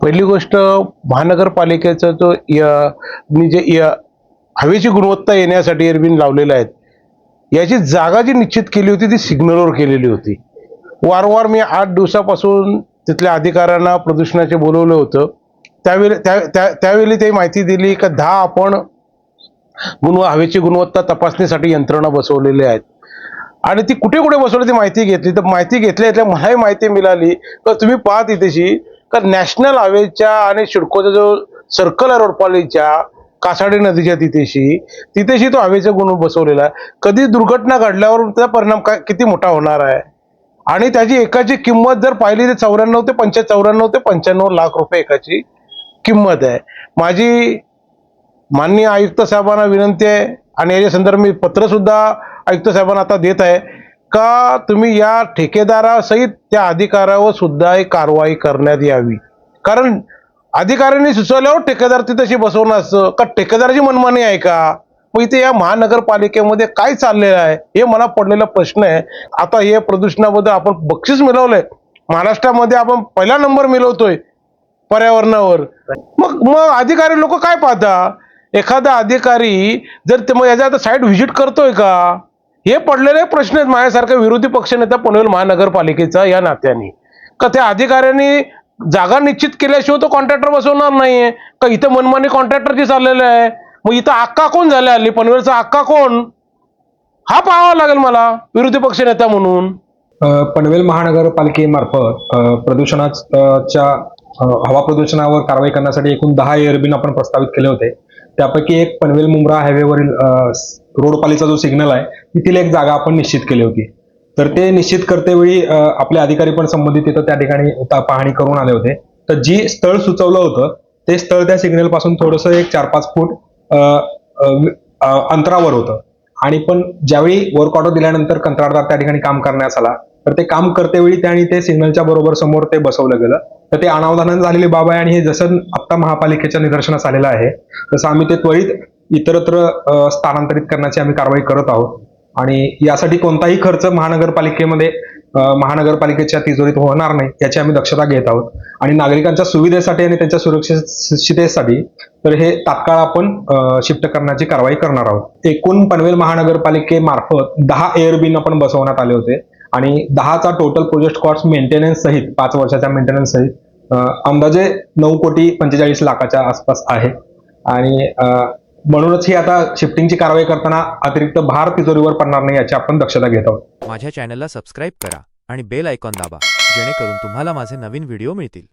पहिली गोष्ट महानगरपालिकेचं हवेची गुणवत्ता येण्यासाठी एअरबिन लावलेले आहेत, याची जागा जी निश्चित केली होती ती सिग्नलवर केलेली होती. वारंवार मी 8 दिवसापासून तिथल्या अधिकाऱ्यांना प्रदूषणाचे बोलवलं होतं. त्यावेळी ते माहिती दिली की 10 आपण हवेची गुणवत्ता तपासणीसाठी यंत्रणा बसवलेल्या आहेत आणि ती कुठे कुठे बसवली ती माहिती घेतली. तर माहिती घेतल्या मलाही माहिती मिळाली की तुम्ही पाहा तिथेशी का नॅशनल हायवेच्या आणि सिडकोचा जो सर्कल आहे रोडपालीच्या कासाडी नदीच्या तिथेशी तो हवेचा गुण बसवलेला आहे. कधी दुर्घटना घडल्यावर त्याचा परिणाम किती मोठा होणार आहे आणि त्याची एकाची किंमत जर पाहिली तर 94 ते 95 लाख रुपये एकाची किंमत आहे. माझी माननीय आयुक्त साहेबांना विनंती आहे आणि याच्या संदर्भात मी पत्र सुद्धा आयुक्त साहेबांना आता देत आहे का तुम्ही या ठेकेदारासहित त्या अधिकाऱ्यावर सुद्धा एक कारवाई करण्यात यावी. कारण अधिकाऱ्यांनी सुचवल्यावर ठेकेदार तिथेशी बसवणं असतं का ठेकेदाराची मनमानी आहे का? मग इथे या महानगरपालिकेमध्ये काय चाललेलं आहे हे मला पडलेला प्रश्न आहे. आता हे प्रदूषणाबद्दल आपण बक्षीस मिळवलंय, महाराष्ट्रामध्ये आपण पहिला नंबर मिळवतोय पर्यावरणावर. मग अधिकारी लोक काय पाहता? एखादा अधिकारी जर ते मग याचा आता साईट व्हिजिट करतोय का? हे पडलेले प्रश्न आहेत माझ्यासारखा विरोधी पक्षनेता पनवेल महानगरपालिकेचा या नात्याने. का त्या अधिकाऱ्यांनी जागा निश्चित केल्याशिवाय तो कॉन्ट्रॅक्टर बसवणार नाहीये का? इथं मनमानी कॉन्ट्रॅक्टरची चाललेलं आहे. मग इथं अक्का कोण झाले हल्ली? पनवेलचा अक्का कोण हा पाहावा लागेल मला विरोधी पक्षनेता म्हणून. पनवेल महानगरपालिकेमार्फत प्रदूषणाच्या हवा प्रदूषणावर कारवाई करण्यासाठी एकूण 10 एअरबिन आपण प्रस्तावित केले होते. त्यापैकी एक पनवेल मुंब्रा हायवेवरील रोडपालीचा जो सिग्नल आहे तिथील एक जागा आपण निश्चित केली होती. तर ते निश्चित करतेवेळी आपले अधिकारी पण संबंधित तिथं त्या ठिकाणी पाहणी करून आले होते. तर जी स्थळ सुचवलं होतं ते स्थळ त्या सिग्नल पासून थोडंसं एक 4-5 फूट अंतरावर होतं आणि पण ज्यावेळी वर्क ऑर्डर दिल्यानंतर कंत्राटदार त्या ठिकाणी काम करण्यास आला तर ते काम करतेवेळी त्याने ते सिग्नलच्या बरोबर समोर ते बसवलं गेलं. तर ते अनावधानाने झालेली बाब आहे आणि हे जसं आता महापालिकेच्या निदर्शनास आलेलं आहे तसं आम्ही ते त्वरित इतरत्र स्थानांतरित करण्याची आम्ही कारवाई करत आहोत आणि यासाठी कोणताही खर्च महानगरपालिकेच्या तिजोरीत होणार नाही याची आम्ही दक्षता घेत आहोत. आणि नागरिकांच्या सुविधेसाठी आणि त्यांच्या सुरक्षिततेसाठी तर हे तात्काळ आपण शिफ्ट करण्याची कारवाई करणार आहोत. एकूण पनवेल महानगरपालिकेमार्फत 10 एअरबिन आपण बसवण्यात आले होते आणि 10चा टोटल प्रोजेक्ट कॉस्ट मेंटेनन्स सहित 5 वर्षाच्या मेंटेनन्स सहित अंदाजे 9,45,00,000 आसपास आहे. आणि म्हणूनच ही आता शिफ्टिंगची कारवाई करताना अतिरिक्त भार तिजोरीवर पडणार नाही याची आपण दक्षता घेत आहोत. माझ्या चॅनलला सबस्क्राईब करा आणि बेल आयकॉन दाबा जेणेकरून तुम्हाला माझे नवीन व्हिडिओ मिळतील.